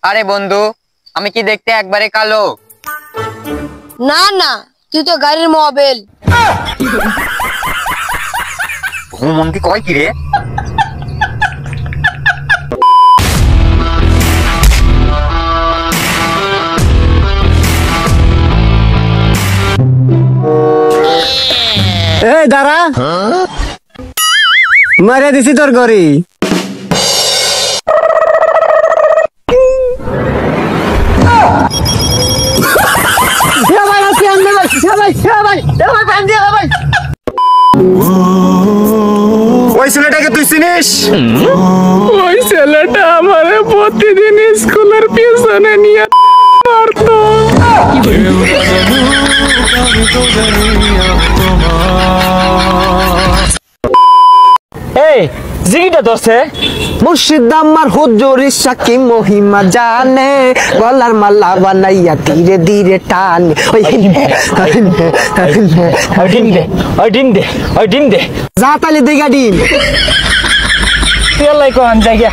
আরে বন্ধু, আমি কি দেখতে একবারে কালো? না না, তুই তো গাড়ির মোবাইল। মন কি কয় কি রে? এই দাঁড়া, মারিয়া দিছি তোর গড়ি। ওই ছেলেটাকে তুই চিনিস? ওই ছেলেটা আমারে প্রতিদিন স্কুলের পিছনে নিয়ে মারতো। এই জিগিটা ধরছে মুর্শিদ আমার হুজুরি সাকি মহিমা জানে, গলার মালা বানাইয়া ধীরে ধীরে টানে। ওই ডিম দে যা তালি দিগা ডিম। তেলাই কোন জায়গা